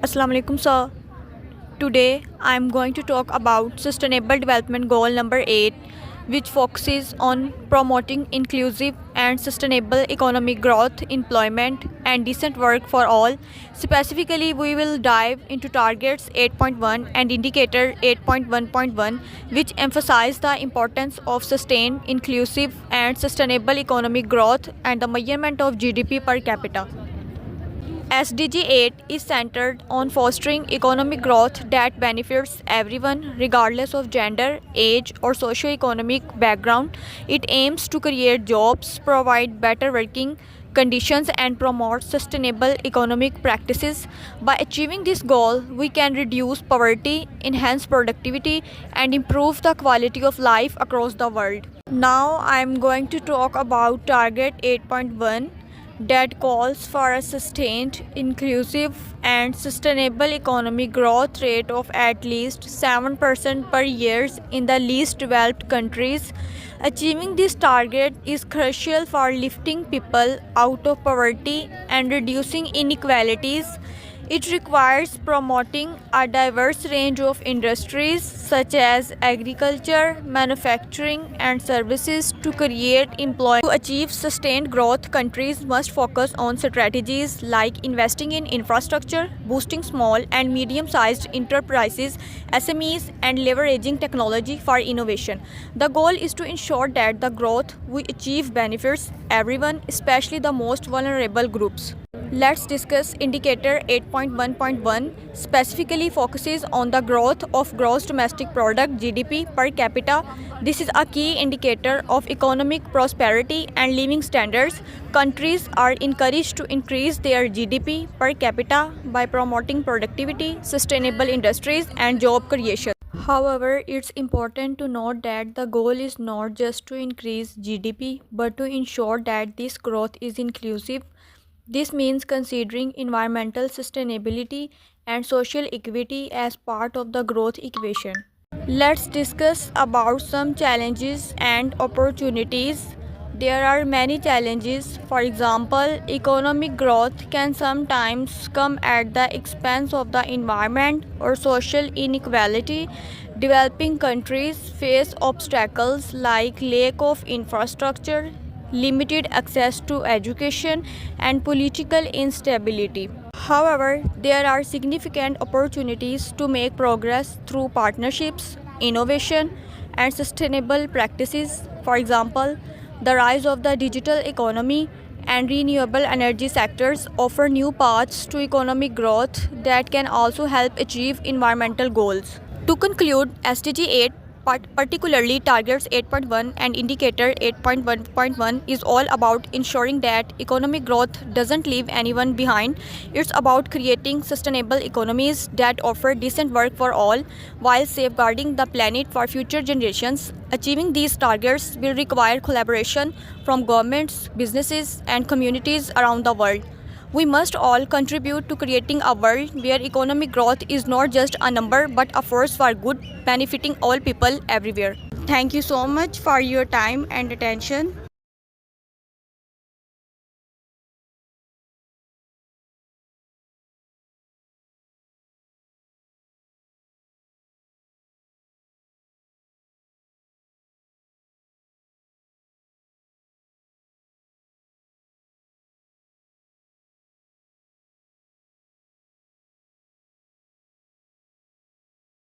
Assalamu alaikum, sir. Today I am going to talk about Sustainable Development Goal number 8, which focuses on promoting inclusive and sustainable economic growth, employment, and decent work for all. Specifically, we will dive into targets 8.1 and indicator 8.1.1, which emphasize the importance of sustained, inclusive, and sustainable economic growth and the measurement of GDP per capita. SDG 8 is centered on fostering economic growth that benefits everyone regardless of gender, age, or socio-economic background. It aims to create jobs, provide better working conditions, and promote sustainable economic practices. By achieving this goal, we can reduce poverty, enhance productivity, and improve the quality of life across the world. Now I am going to talk about Target 8.1 that calls for a sustained, inclusive, and sustainable economic growth rate of at least 7% per year in the least developed countries. Achieving this target is crucial for lifting people out of poverty and reducing inequalities. It requires promoting a diverse range of industries such as agriculture, manufacturing, and services to create employment. To achieve sustained growth, countries must focus on strategies like investing in infrastructure, boosting small and medium sized enterprises, SMEs, and leveraging technology for innovation. The goal is to ensure that the growth we achieve benefits everyone, especially the most vulnerable groups. Let's discuss indicator 8.1.1 specifically focuses on the growth of gross domestic product GDP per capita. This is a key indicator of economic prosperity and living standards. Countries are encouraged to increase their GDP per capita by promoting productivity, sustainable industries, and job creation. However, it's important to note that the goal is not just to increase GDP but to ensure that this growth is inclusive. This means considering environmental sustainability and social equity as part of the growth equation. Let's discuss about some challenges and opportunities. There are many challenges. For example, economic growth can sometimes come at the expense of the environment or social inequality. Developing countries face obstacles like lack of infrastructure, limited access to education, and political instability. However, there are significant opportunities to make progress through partnerships, innovation, and sustainable practices. For example, the rise of the digital economy and renewable energy sectors offer new paths to economic growth that can also help achieve environmental goals. To conclude, SDG 8, particularly targets 8.1 and indicator 8.1.1, is all about ensuring that economic growth doesn't leave anyone behind. It's about creating sustainable economies that offer decent work for all while safeguarding the planet for future generations. Achieving these targets will require collaboration from governments, businesses, and communities around the world. We must all contribute to creating a world where economic growth is not just a number but a force for good, benefiting all people everywhere. Thank you so much for your time and attention.